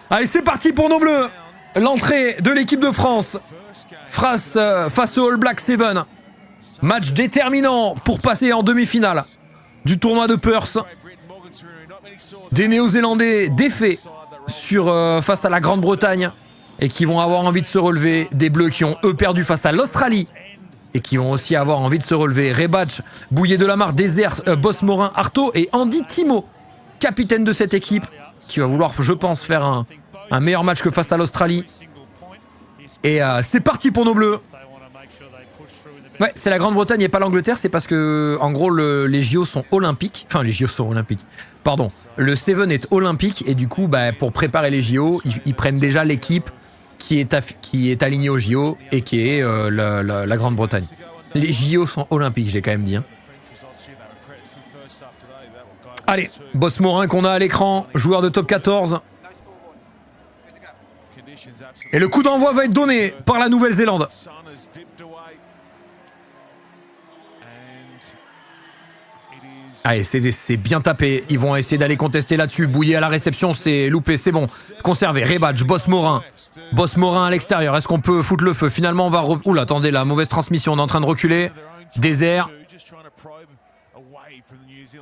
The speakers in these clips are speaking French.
Allez, c'est parti pour nos bleus. L'entrée de l'équipe de France face au All Black 7. Match déterminant pour passer en demi-finale du tournoi de Perth. Des Néo-Zélandais défaits face à la Grande-Bretagne et qui vont avoir envie de se relever. Des Bleus qui ont eux perdu face à l'Australie et qui vont aussi avoir envie de se relever. Rebatch, Bouillet-Delamarre, Désert, Boss-Morin, Artaud et Andy Thimo, capitaine de cette équipe, qui va vouloir, je pense, faire un meilleur match que face à l'Australie. Et c'est parti pour nos Bleus. Ouais, c'est la Grande-Bretagne et pas l'Angleterre, c'est parce que, en gros, les JO sont olympiques. Enfin, les JO sont olympiques. Pardon. Le Seven est olympique et du coup, pour préparer les JO, ils prennent déjà l'équipe qui est alignée aux JO et qui est la Grande-Bretagne. Les JO sont olympiques, j'ai quand même dit. Hein. Allez, Boss-Morin qu'on a à l'écran, joueur de top 14. Et le coup d'envoi va être donné par la Nouvelle-Zélande. Allez, c'est bien tapé. Ils vont essayer d'aller contester là-dessus. Bouillet à la réception, c'est loupé, c'est bon. Conservé, Rebatch, Boss-Morin. Boss-Morin à l'extérieur. Est-ce qu'on peut foutre le feu? Finalement, on va... Oula, attendez, la mauvaise transmission. On est en train de reculer. Désert.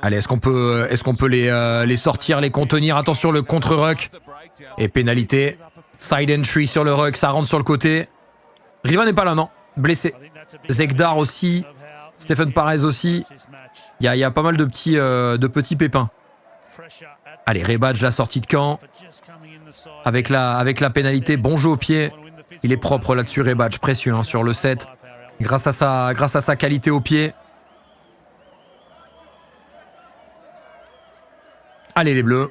Allez, est-ce qu'on peut les sortir, les contenir? Attention, le contre-ruck. Et pénalité. Side entry sur le ruck, ça rentre sur le côté. Riva n'est pas là, non? Blessé. Zegdar aussi. Stephen Parez aussi. Il y a pas mal de petits pépins. Allez, Rebatch, la sortie de camp. Avec la pénalité, bon jeu au pied. Il est propre là-dessus, Rebatch, précieux sur le set. Grâce à sa qualité au pied. Allez, les Bleus.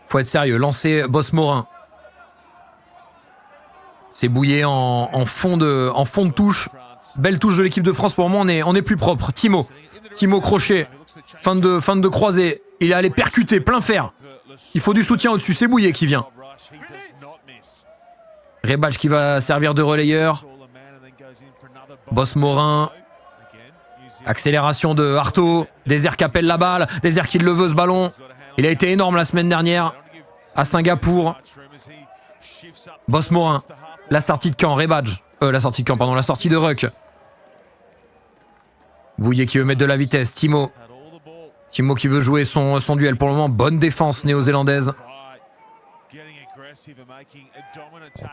Faut être sérieux. Lancer Boss-Morin. C'est Bouillet en fond de touche. Belle touche de l'équipe de France. Pour le moment, on est plus propre. Thimo crochet. Fin de croisée. Il est allé percuter, plein fer. Il faut du soutien au-dessus. C'est Bouillet qui vient. Rebatch qui va servir de relayeur. Boss-Morin. Accélération de Artaud. Désert qui appelle la balle. Désert qui le veut ce ballon. Il a été énorme la semaine dernière à Singapour. Boss-Morin. La sortie de camp. Rebatch. La sortie de ruck. Bouillet qui veut mettre de la vitesse. Thimo qui veut jouer son duel. Pour le moment, bonne défense néo-zélandaise.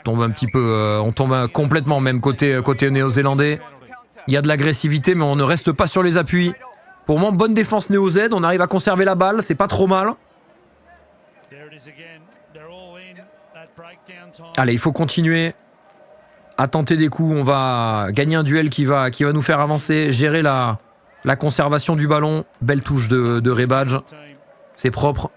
On tombe complètement même côté néo-zélandais. Il y a de l'agressivité, mais on ne reste pas sur les appuis. Pour le moment, bonne défense néo-Z. On arrive à conserver la balle, c'est pas trop mal. Allez, il faut continuer à tenter des coups. On va gagner un duel qui va nous faire avancer, gérer la conservation du ballon. Belle touche de Rebatch. C'est propre.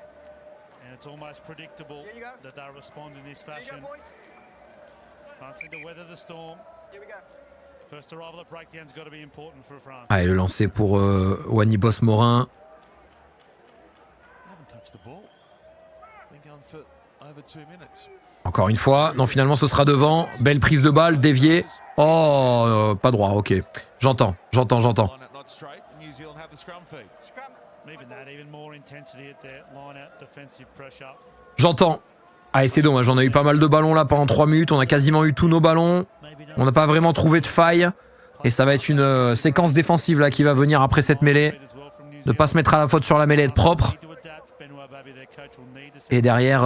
Allez, le lancer pour Wany Boss-Morin. Encore une fois. Non, finalement, ce sera devant. Belle prise de balle, déviée. Oh, pas droit, ok. J'entends. J'entends. Allez, c'est dommage. On a eu pas mal de ballons là pendant 3 minutes. On a quasiment eu tous nos ballons. On n'a pas vraiment trouvé de faille. Et ça va être une séquence défensive là qui va venir après cette mêlée. Ne pas se mettre à la faute sur la mêlée, être propre. Et derrière,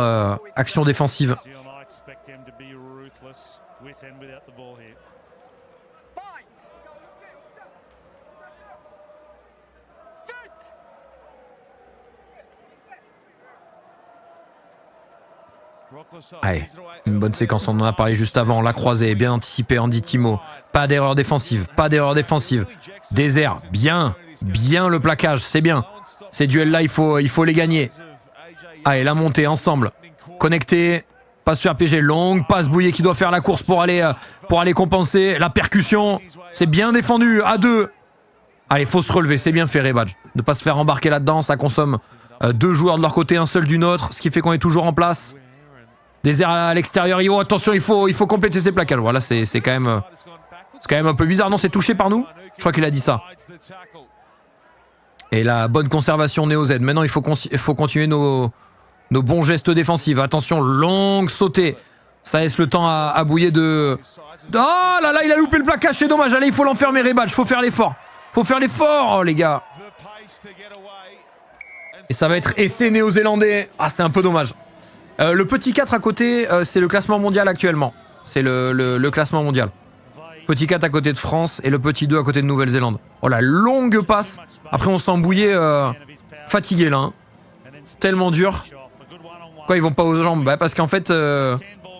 action défensive. Allez, une bonne séquence, on en a parlé juste avant. La croisée, bien anticipée, Andy Thimo. Pas d'erreur défensive. Désert, bien le plaquage, c'est bien. Ces duels-là, il faut les gagner. Allez, la montée ensemble. Connecté, pas se faire piéger. Longue passe, Bouillet qui doit faire la course pour aller compenser. La percussion, c'est bien défendu, à 2. Allez, faut se relever, c'est bien fait, Rebatch. Ne pas se faire embarquer là-dedans, ça consomme 2 joueurs de leur côté, un seul du nôtre, ce qui fait qu'on est toujours en place. Désert à l'extérieur, attention, il faut compléter ses plaquages. Voilà, c'est quand même un peu bizarre. Non, c'est touché par nous. Je crois qu'il a dit ça. Et la bonne conservation Néo-Z. Maintenant, il faut continuer nos nos bons gestes défensifs. Attention, longue sautée. Ça laisse le temps à Bouillet de... Oh là là, il a loupé le plaquage, c'est dommage. Allez, il faut l'enfermer, Rebadge, faut faire l'effort. Faut faire l'effort, les gars. Et ça va être essai néo-zélandais. Ah, c'est un peu dommage. Le petit 4 à côté, c'est le classement mondial actuellement. C'est le classement mondial. Petit 4 à côté de France et le petit 2 à côté de Nouvelle-Zélande. Oh la longue passe. Après on sent Bouillet fatigué là. Hein. Tellement dur. Pourquoi ils vont pas aux jambes? Bah parce qu'en fait,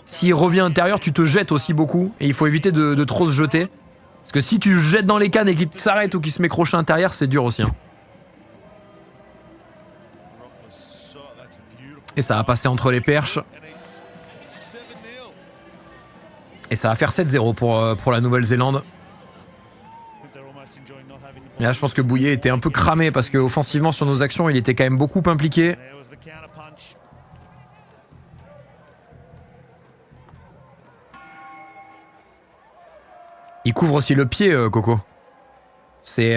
s'il revient intérieur, tu te jettes aussi beaucoup. Et il faut éviter de trop se jeter. Parce que si tu jettes dans les cannes et qu'il s'arrête ou qu'il se met crochet intérieur, c'est dur aussi. Hein. Et ça va passer entre les perches. Et ça va faire 7-0 pour la Nouvelle-Zélande. Et là, je pense que Bouillet était un peu cramé parce qu'offensivement, sur nos actions, il était quand même beaucoup impliqué. Il couvre aussi le pied, Coco.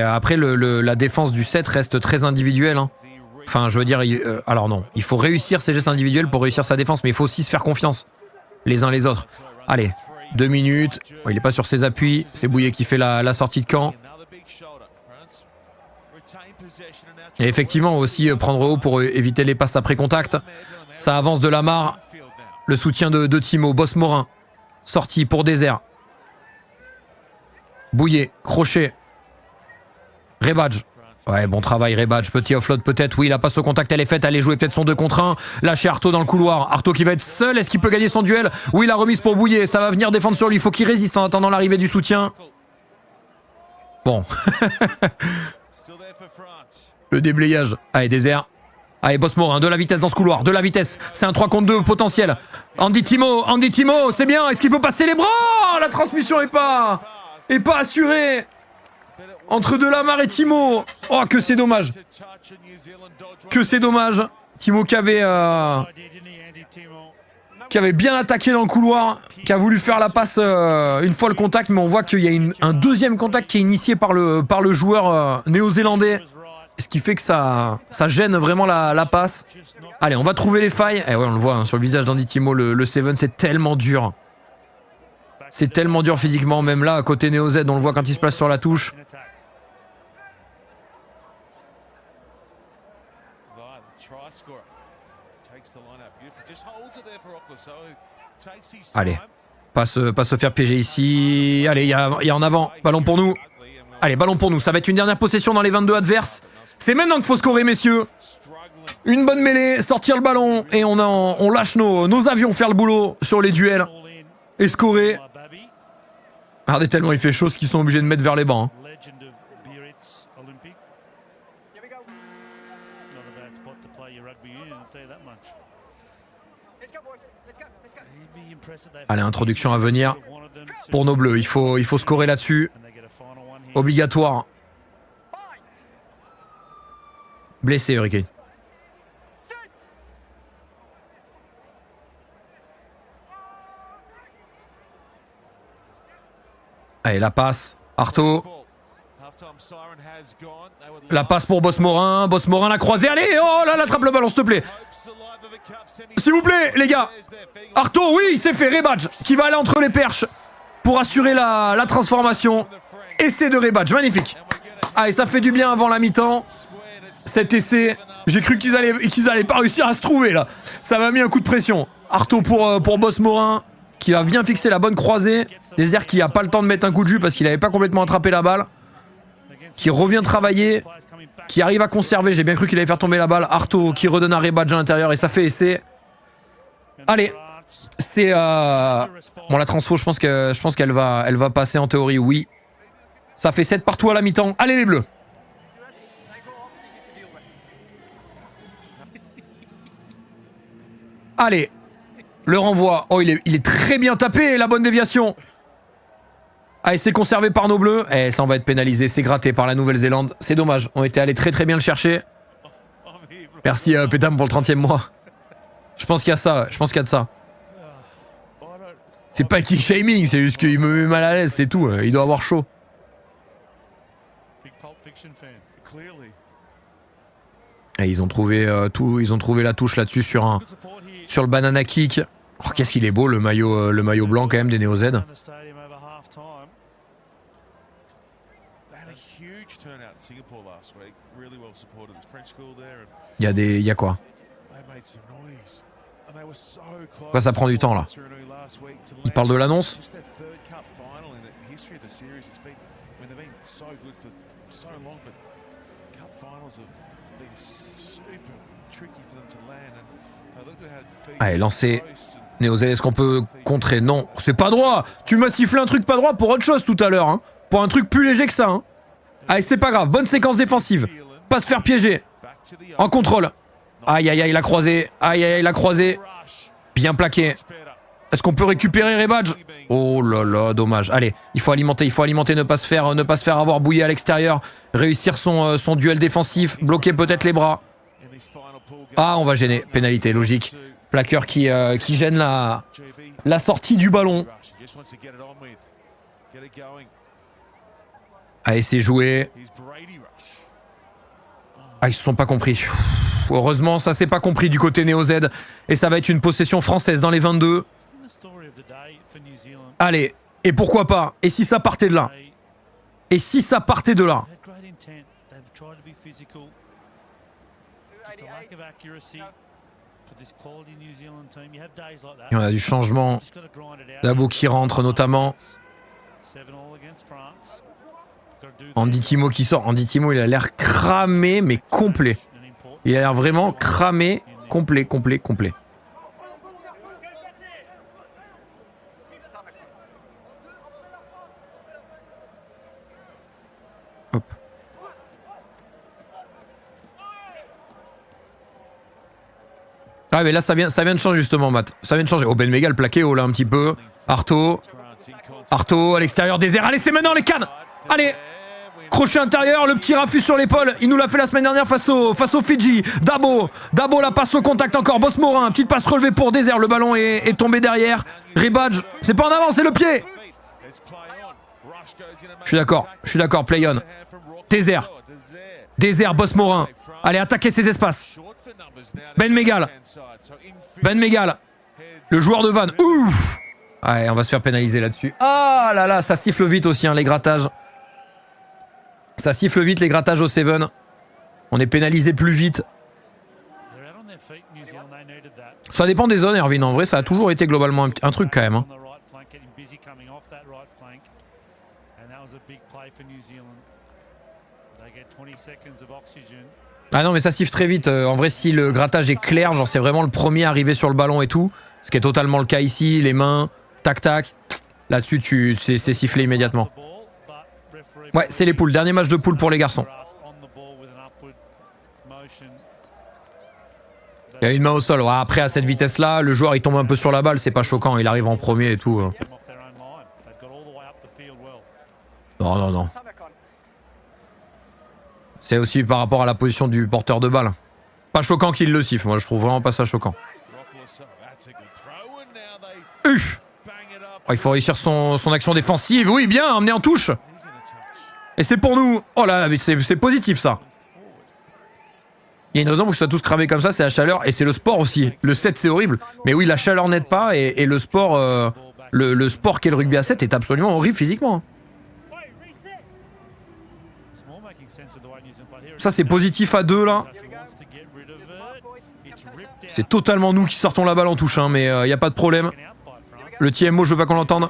Après, la défense du 7 reste très individuelle. Hein. Enfin, je veux dire, alors non, il faut réussir ses gestes individuels pour réussir sa défense, mais il faut aussi se faire confiance les uns les autres. Allez, 2 minutes. Oh, il n'est pas sur ses appuis. C'est Bouillet qui fait la sortie de camp. Et effectivement, aussi prendre haut pour éviter les passes après contact. Ça avance de Lamar. Le soutien de Timo. Boss Morin. Sortie pour Désert. Bouillet. Crochet. Rebadge. Ouais, bon travail Rebadge, petit offload peut-être, oui, la passe au contact elle est faite, allez jouer peut-être son 2 contre 1, lâcher Artaud dans le couloir, Artaud qui va être seul, est-ce qu'il peut gagner son duel? Oui, la remise pour Bouillet, ça va venir défendre sur lui, il faut qu'il résiste en attendant l'arrivée du soutien. Bon. Le déblayage, allez Désert, allez Boss Morin, de la vitesse dans ce couloir, de la vitesse, c'est un 3 contre 2 potentiel. Andy Timo, c'est bien, est-ce qu'il peut passer les bras? La transmission est pas assurée. Entre Delamare et Timo. Oh, que c'est dommage. Que c'est dommage. Timo qui avait bien attaqué dans le couloir, qui a voulu faire la passe une fois le contact, mais on voit qu'il y a un deuxième contact qui est initié par le joueur néo-zélandais. Ce qui fait que ça gêne vraiment la passe. Allez, on va trouver les failles. Et ouais, on le voit hein, sur le visage d'Andy Timo, le 7, c'est tellement dur. C'est tellement dur physiquement, même là, à côté Néo-Z, on le voit quand il se place sur la touche. Allez, pas se faire piéger ici. Allez, il y a en avant. Ballon pour nous. Allez, ballon pour nous. Ça va être une dernière possession dans les 22 adverses. C'est maintenant qu'il faut scorer, messieurs. Une bonne mêlée, sortir le ballon et on lâche nos avions faire le boulot sur les duels. Et scorer. Regardez tellement il fait chaud qu'ils sont obligés de mettre vers les bancs. Hein. Allez, introduction à venir pour nos bleus. Il faut scorer là-dessus. Obligatoire. Blessé, Hurricane. Allez, la passe. Artaud. La passe pour Boss Morin. Boss Morin l'a croisé. Allez, oh là, attrape le ballon, s'il te plaît. S'il vous plaît, les gars. Artaud, oui, c'est fait. Rebadge qui va aller entre les perches pour assurer la transformation. Essai de Rebadge, magnifique. Allez, ça fait du bien avant la mi-temps. Cet essai, j'ai cru qu'ils allaient pas réussir à se trouver là. Ça m'a mis un coup de pression. Artaud pour Boss Morin qui va bien fixer la bonne croisée. Désert qui a pas le temps de mettre un coup de jus parce qu'il avait pas complètement attrapé la balle. Qui revient travailler. Qui arrive à conserver. J'ai bien cru qu'il allait faire tomber la balle. Artaud qui redonne à Rebadge à l'intérieur et ça fait essai. Allez. C'est bon, la transfo, je pense qu'elle va passer en théorie, oui. Ça fait 7 partout à la mi-temps. Allez les bleus. Allez. Le renvoi. Oh, il est très bien tapé, la bonne déviation. Allez, c'est conservé par nos bleus. Eh, ça, on va être pénalisé. C'est gratté par la Nouvelle-Zélande. C'est dommage. On était allé très bien le chercher. Merci, Pétam, pour le 30e mois. Je pense qu'il y a ça. Je pense qu'il y a de ça. C'est pas kick shaming, c'est juste qu'il me met mal à l'aise, c'est tout. Il doit avoir chaud. Et ils ont trouvé ils ont trouvé la touche là-dessus sur le banana kick. Oh, qu'est-ce qu'il est beau le maillot blanc quand même des Neo Z. Il y a quoi? Pourquoi ça prend du temps là? Il parle de l'annonce? Allez, lancé. Neo Z, est-ce qu'on peut contrer? Non, c'est pas droit. Tu m'as sifflé un truc pas droit pour autre chose tout à l'heure. Hein. Pour un truc plus léger que ça. Hein. Allez, c'est pas grave. Bonne séquence défensive. Pas se faire piéger. En contrôle. Aïe, aïe, aïe, la croisée. Aïe, aïe, aïe, la croisée. Bien plaqué. Est-ce qu'on peut récupérer Rebadge? Oh là là, dommage. Allez, il faut alimenter, ne pas se faire avoir bouillir à l'extérieur. Réussir son duel défensif. Bloquer peut-être les bras. Ah, on va gêner. Pénalité, logique. Plaqueur qui gêne la sortie du ballon. Allez, c'est joué. Ah, ils se sont pas compris. Heureusement, ça s'est pas compris du côté Neo Z. Et ça va être une possession française dans les 22. Allez, et pourquoi pas? Et si ça partait de là? Et si ça partait de là? Et on a du changement. Dabo qui rentre notamment. Andy Timo qui sort. Andy Timo, il a l'air cramé, mais complet. Il a l'air vraiment cramé, complet. Hop. Ah mais là ça vient de changer justement, Matt. Ça vient de changer. Oh, Ben Megal plaqué haut là un petit peu. Arto à l'extérieur des airs. Allez, c'est maintenant les cannes. Allez. Crochet intérieur, le petit Raffus sur l'épaule. Il nous l'a fait la semaine dernière face au Fidji. Dabo, la passe au contact encore. Boss Morin, petite passe relevée pour Désert. Le ballon est tombé derrière. Rebadge, c'est pas en avant, c'est le pied. Je suis d'accord, play on. Désert, Boss Morin. Allez, attaquer ces espaces. Ben Megal. Le joueur de Van. Ouf. Ouais, on va se faire pénaliser là-dessus. Ah là là, ça siffle vite aussi, hein, les grattages. Ça siffle vite les grattages au 7. On est pénalisé plus vite. Ça dépend des zones, Erwin. En vrai, ça a toujours été globalement un truc quand même. Hein. Ah non, mais ça siffle très vite. En vrai, si le grattage est clair, genre c'est vraiment le premier arrivé sur le ballon et tout, ce qui est totalement le cas ici, les mains, tac tac. Là-dessus, c'est sifflé immédiatement. Ouais, c'est les poules. Dernier match de poule pour les garçons. Il y a une main au sol. Ouais, après, à cette vitesse-là, le joueur il tombe un peu sur la balle. C'est pas choquant. Il arrive en premier et tout. Non. C'est aussi par rapport à la position du porteur de balle. Pas choquant qu'il le siffle. Moi, je trouve vraiment pas ça choquant. Uff. Oh, il faut réussir son action défensive. Oui, bien, emmené en touche. Et c'est pour nous. Oh là là, c'est positif ça. Il y a une raison pour que ça soit tous cramé comme ça, c'est la chaleur et c'est le sport aussi. Le 7 c'est horrible. Mais oui, la chaleur n'aide pas et le sport, le sport qu'est le rugby à 7 est absolument horrible physiquement. Ça c'est positif à 2 là. C'est totalement nous qui sortons la balle en touche, hein, mais il n'y a pas de problème. Le TMO, je veux pas qu'on l'entende.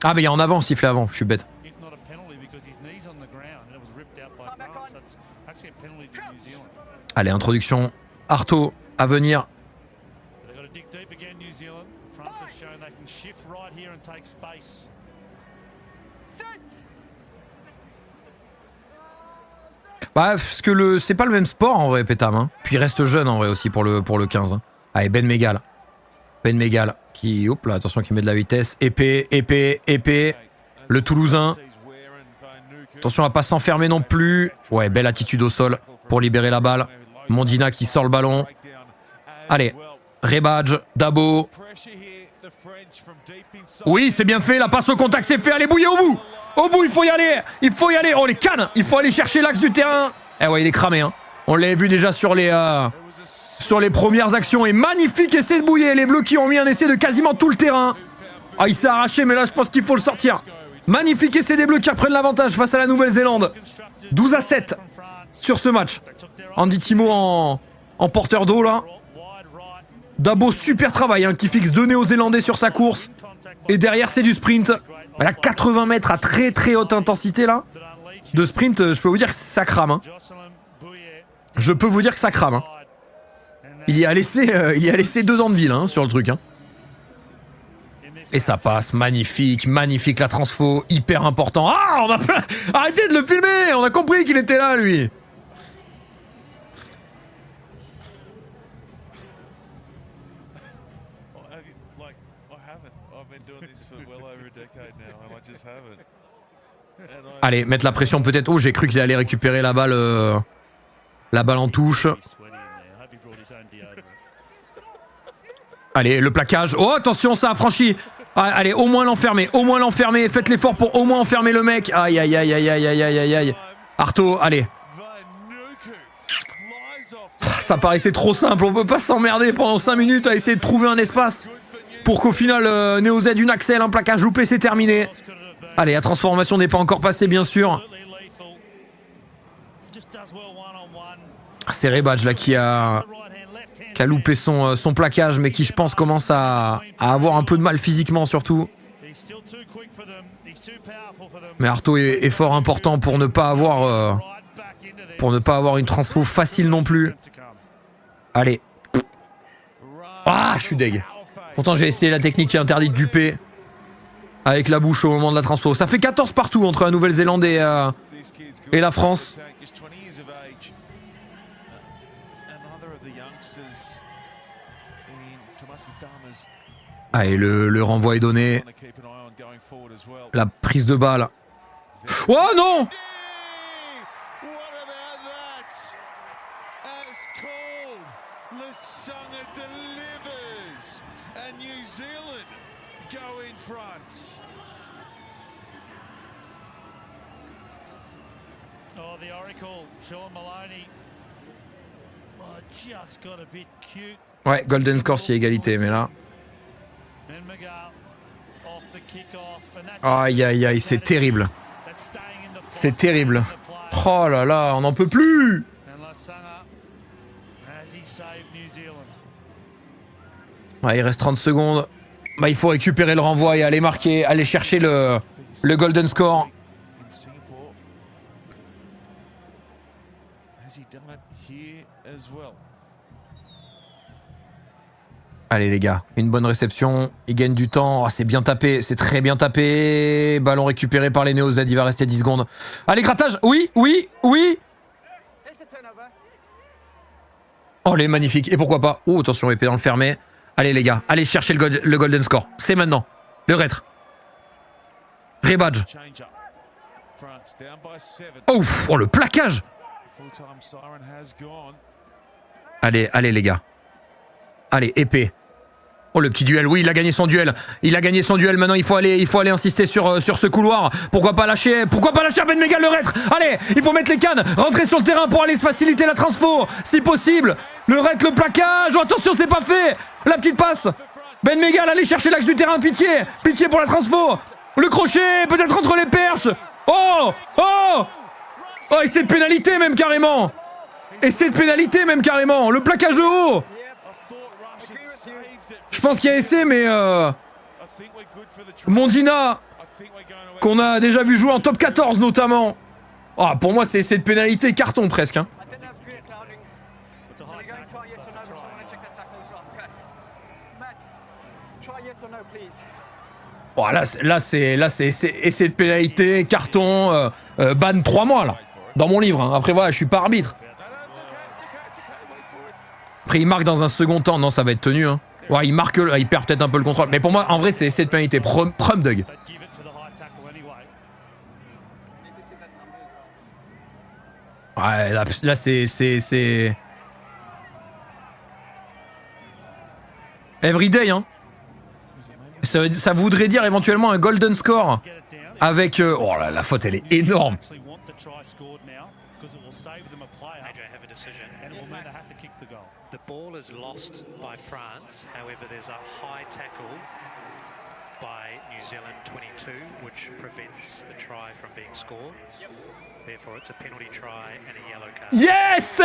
Ah mais il y a en avant, sifflet avant, je suis bête. Allez, introduction. Arto à venir. Bah, parce que c'est pas le même sport en vrai, Pétam. Hein. Puis il reste jeune en vrai aussi pour le 15. Hein. Allez, Ben Megal qui, hop là, attention, qui met de la vitesse. Épée. Le Toulousain. Attention à pas s'enfermer non plus. Ouais, belle attitude au sol pour libérer la balle. Mondina qui sort le ballon. Allez, Rebadge, Dabo. Oui, c'est bien fait, la passe au contact, c'est fait, allez, Bouillet au bout. Au bout, il faut y aller, il faut y aller. Oh, les cannes, il faut aller chercher l'axe du terrain. Eh ouais, il est cramé, hein. On l'avait vu déjà sur les premières actions. Et magnifique essai de Bouillet. Les Bleus qui ont mis un essai de quasiment tout le terrain. Ah, il s'est arraché, mais là, je pense qu'il faut le sortir. Magnifique essai des Bleus qui reprennent l'avantage face à la Nouvelle-Zélande. 12-7 sur ce match. Andy Timo en porteur d'eau, là. Dabo, super travail, hein, qui fixe 2 Néo-Zélandais sur sa course. Et derrière, c'est du sprint. Voilà, 80 mètres à très très haute intensité, là. De sprint, je peux vous dire que ça crame. Hein. Je peux vous dire que ça crame. Hein. Il y a laissé 2 ans de ville, hein, sur le truc. Hein. Et ça passe, magnifique, magnifique la transfo, hyper important. Ah, on a arrêtez de le filmer, on a compris qu'il était là, lui. Allez, mettre la pression peut-être. Oh, j'ai cru qu'il allait récupérer la balle en touche. Allez, le plaquage. Oh, attention, ça a franchi. Ah, allez, au moins l'enfermer, Faites l'effort pour au moins enfermer le mec. Aïe, aïe, aïe, aïe, aïe, aïe, aïe, aïe. Arto, allez. Ça paraissait trop simple. On peut pas s'emmerder pendant 5 minutes à essayer de trouver un espace pour qu'au final, Neo Z, une Axel, un plaquage loupé, c'est terminé. Allez, la transformation n'est pas encore passée, bien sûr. C'est Rebadge là qui a loupé son plaquage, mais qui, je pense, commence à avoir un peu de mal physiquement, surtout. Mais Arto est fort important pour ne pas avoir une transfo facile non plus. Allez. Ah, je suis deg. Pourtant, j'ai essayé la technique qui est interdite du P. Avec la bouche au moment de la transfo. Ça fait 14 partout entre la Nouvelle-Zélande et la France. Allez, le renvoi est donné. La prise de balle. Oh non! Ouais, golden score si égalité, mais là... Aïe aïe aïe, c'est terrible. C'est terrible. Oh là là, on n'en peut plus. Ouais, il reste 30 secondes. Bah, il faut récupérer le renvoi et aller marquer, aller chercher le golden score. Allez les gars, une bonne réception, il gagne du temps, oh, c'est bien tapé, c'est très bien tapé, ballon récupéré par les Neo Z, il va rester 10 secondes. Allez, grattage, oui, oui, oui. Oh, les magnifiques, et pourquoi pas. Oh, attention, épée dans le fermé. Allez les gars, allez chercher le golden score, c'est maintenant, le retre. Rebadge. Ouf, oh le plaquage. Allez, allez les gars. Allez, épée. Oh, le petit duel. Oui, il a gagné son duel. Il a gagné son duel. Maintenant, il faut aller insister sur ce couloir. Pourquoi pas lâcher Ben Mega le retre. Allez, il faut mettre les cannes. Rentrer sur le terrain pour aller se faciliter la transfo. Si possible. Le retre, le plaquage. Oh, attention, c'est pas fait. La petite passe. Ben Mega, allez chercher l'axe du terrain. Pitié. Pitié pour la transfo. Le crochet, peut-être entre les perches. Oh. Oh. Oh, essai de pénalité même carrément. Essai de pénalité même carrément. Le plaquage haut. Je pense qu'il y a essai, mais Mondina, qu'on a déjà vu jouer en top 14 notamment. Oh, pour moi, c'est essai de pénalité carton presque. Hein. Oh, là c'est essai de pénalité, carton, ban 3 mois là, dans mon livre. Hein. Après voilà, je suis pas arbitre. Après il marque dans un second temps, non ça va être tenu. Hein. Ouais, il perd peut-être un peu le contrôle. Mais pour moi, en vrai, c'est essai de pénalité. Prum Dug. Ouais, là c'est... Everyday, hein. Ça voudrait dire éventuellement un golden score avec... oh là, la faute, elle est énorme. The ball is lost by France. However, there's a high tackle by New Zealand 22, which prevents the try from being scored. Therefore, it's a penalty try and a yellow card. Yes!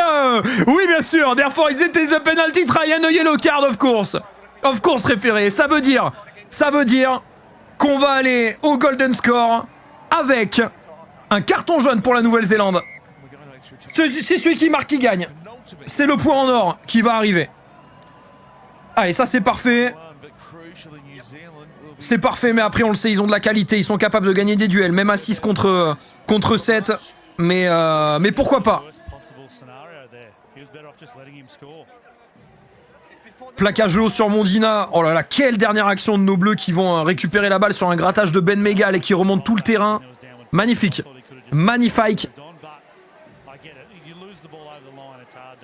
Oui, bien sûr. Therefore, it is a penalty try and a yellow card, of course. Of course, référé. Ça veut dire qu'on va aller au golden score avec un carton jaune pour la Nouvelle-Zélande. C'est celui qui marque qui gagne. C'est le point en or qui va arriver. Allez, ça c'est parfait. C'est parfait, mais après on le sait, ils ont de la qualité. Ils sont capables de gagner des duels, même à 6 contre 7. Mais pourquoi pas. Plaquage haut sur Mondina. Oh là là, quelle dernière action de nos bleus qui vont récupérer la balle sur un grattage de Ben Megal et qui remonte tout le terrain. Magnifique. Magnifique.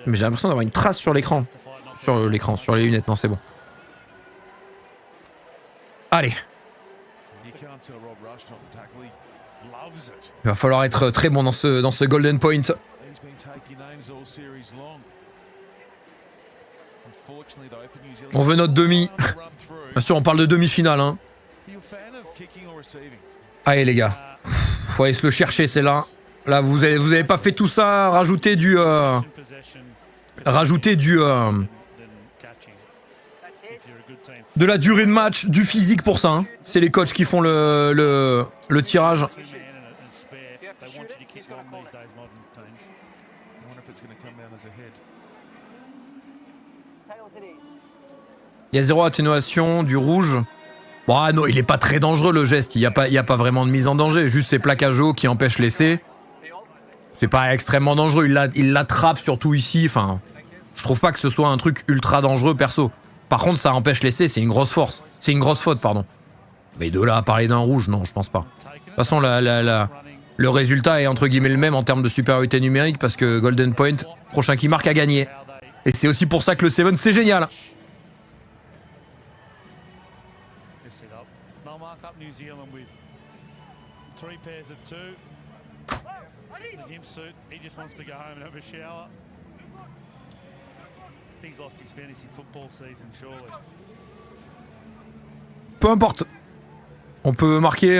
Mais j'ai l'impression d'avoir une trace sur l'écran. Sur les lunettes. Non, c'est bon. Allez. Il va falloir être très bon dans ce golden point. On veut notre demi. Bien sûr, on parle de demi-finale. Hein. Allez, les gars. Faut aller se le chercher, c'est là. Là, vous avez pas fait tout ça. Rajouter de la durée de match, du physique pour ça. Hein. C'est les coachs qui font le tirage. Il y a 0 atténuation du rouge. Bon, non, il est pas très dangereux le geste. Il y a pas vraiment de mise en danger. Juste ces plaquages hauts qui empêchent l'essai. C'est pas extrêmement dangereux. Il l'attrape surtout ici. Enfin, je trouve pas que ce soit un truc ultra dangereux perso. Par contre, ça empêche l'essai. C'est une grosse force. C'est une grosse faute, pardon. Mais de là à parler d'un rouge, non, je pense pas. De toute façon, le résultat est entre guillemets le même en termes de supériorité numérique parce que Golden Point, prochain qui marque a gagné. Et c'est aussi pour ça que le 7 c'est génial. Peu importe. On peut marquer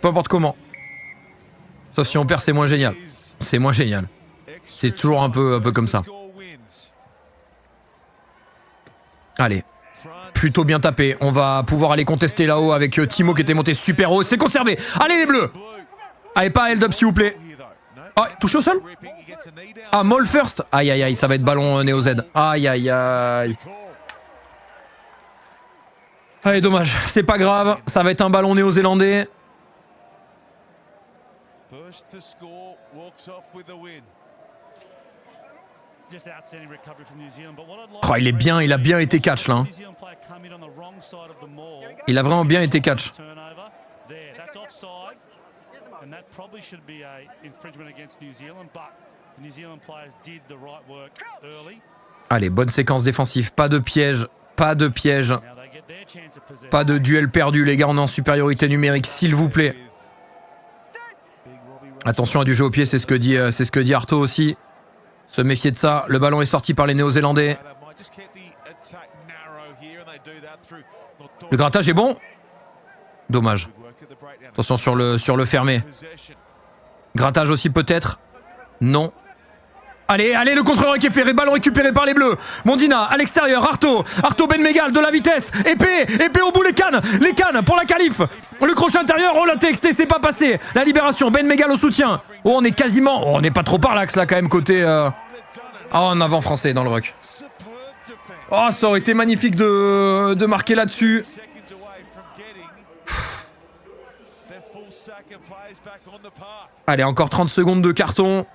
peu importe comment. Sauf si on perd, c'est moins génial. C'est moins génial. C'est toujours un peu comme ça. Allez. Plutôt bien tapé. On va pouvoir aller contester là-haut avec Timo qui était monté super haut. C'est conservé. Allez les bleus. Allez, pas hold up s'il vous plaît. Ah, touché au sol. Ah, Moll first. Aïe aïe aïe, ça va être ballon Néo Z. Aïe aïe aïe. Allez, dommage. C'est pas grave. Ça va être un ballon néo-zélandais. Oh, il a bien été catch là. Hein. Il a vraiment bien été catch. Allez, bonne séquence défensive. Pas de piège. Pas de piège. Pas de duel perdu, les gars. On est en supériorité numérique, s'il vous plaît. Attention à du jeu au pied, c'est ce que dit Arto aussi. Se méfier de ça. Le ballon est sorti par les Néo-Zélandais. Le grattage est bon. Dommage. Attention sur le fermé. Grattage aussi peut-être. Non. Allez, le contreur qui est fait, ballon récupéré par les bleus. Mondina à l'extérieur, Arto Ben Megal de la vitesse. Épée au bout les cannes pour la qualif. Le crochet intérieur, oh la TXT c'est pas passé. La libération, Ben Megal au soutien. Oh on est quasiment, on n'est pas trop par l'axe là quand même côté en avant français dans le ruck. Oh ça aurait été magnifique de marquer là-dessus. Allez, encore 30 secondes de carton.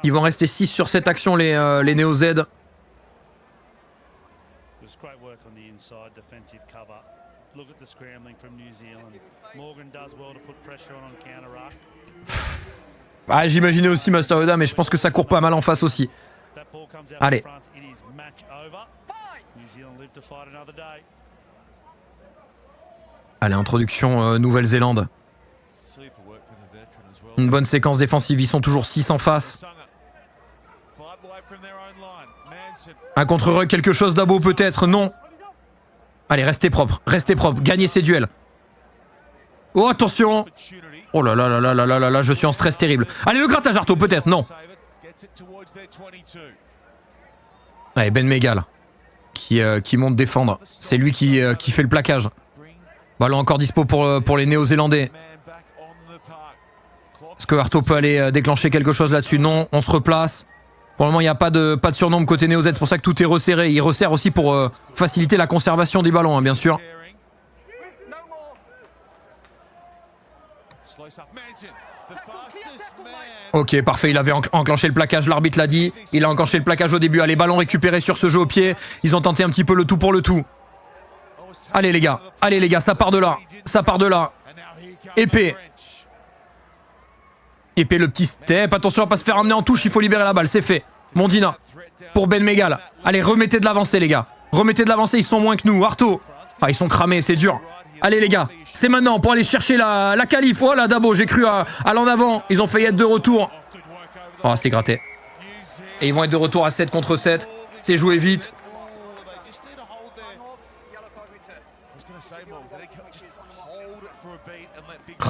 Ils vont rester 6 sur cette action, les Néo Z. Ah, j'imaginais aussi Master Yoda, mais je pense que ça court pas mal en face aussi. Allez. Allez, introduction Nouvelle-Zélande. Une bonne séquence défensive, ils sont toujours 6 en face. Un contre-rug, quelque chose d'abo peut-être, non. Allez, restez propre, gagnez ces duels. Oh, attention. Oh là là là là là là là là, je suis en stress terrible. Allez, le grattage Arto, peut-être, non. Allez, Ben Megal, qui monte défendre. C'est lui qui fait le plaquage. Ballon encore dispo pour les Néo-Zélandais. Est-ce que Arto peut aller déclencher quelque chose là-dessus? Non, on se replace. Pour le moment, il n'y a pas de surnombre côté Néo-Z, c'est pour ça que tout est resserré. Il resserre aussi pour faciliter la conservation des ballons, hein, bien sûr. Ok, parfait, il avait enclenché le plaquage, l'arbitre l'a dit. Il a enclenché le plaquage au début. Allez, ballon récupéré sur ce jeu au pied. Ils ont tenté un petit peu le tout pour le tout. Allez les gars, ça part de là. Épée. Épée, le petit step. Attention à pas se faire emmener en touche, il faut libérer la balle, c'est fait. Mondina, pour Ben Megal. Allez, remettez de l'avancée les gars. Ils sont moins que nous. Arto. Ah, ils sont cramés, c'est dur. Allez les gars, c'est maintenant pour aller chercher la qualif. Oh là, Dabo, j'ai cru à l'en avant. Ils ont failli être de retour. Oh, c'est gratté. Et ils vont être de retour à 7 contre 7. C'est joué vite.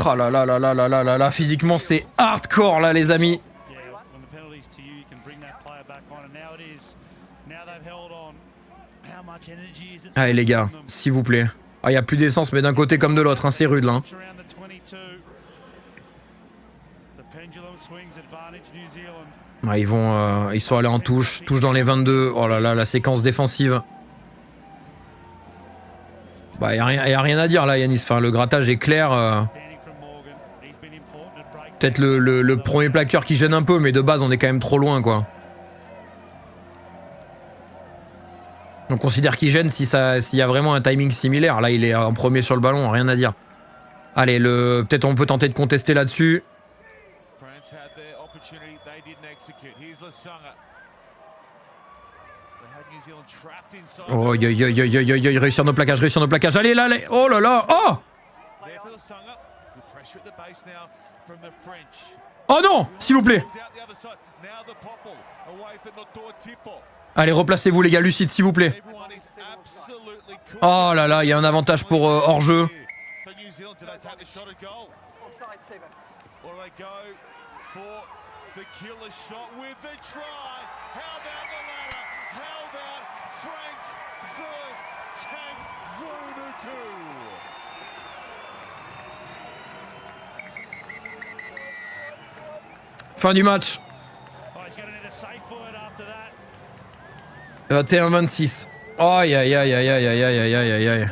Oh là là là là là là là là, physiquement c'est hardcore là les amis. Allez les gars, s'il vous plaît. Ah, y a plus d'essence mais d'un côté comme de l'autre, hein, c'est rude là. Hein. Ah, ils sont allés en touche dans les 22. Oh là là, la séquence défensive. Bah y a rien à dire là Yanis, enfin le grattage est clair. Peut-être le premier plaqueur qui gêne un peu, mais de base on est quand même trop loin quoi. On considère qu'il gêne s'il y a vraiment un timing similaire. Là il est en premier sur le ballon, rien à dire. Allez, peut-être on peut tenter de contester là-dessus. Oh, réussir nos plaquages. Allez, là, oh là là, oh! Oh non, s'il vous plaît. Allez, replacez-vous les gars, lucide, s'il vous plaît. Oh là là, il y a un avantage pour hors-jeu. Fin du match. 21-26. Aïe aïe aïe aïe aïe aïe aïe aïe aïe aïe.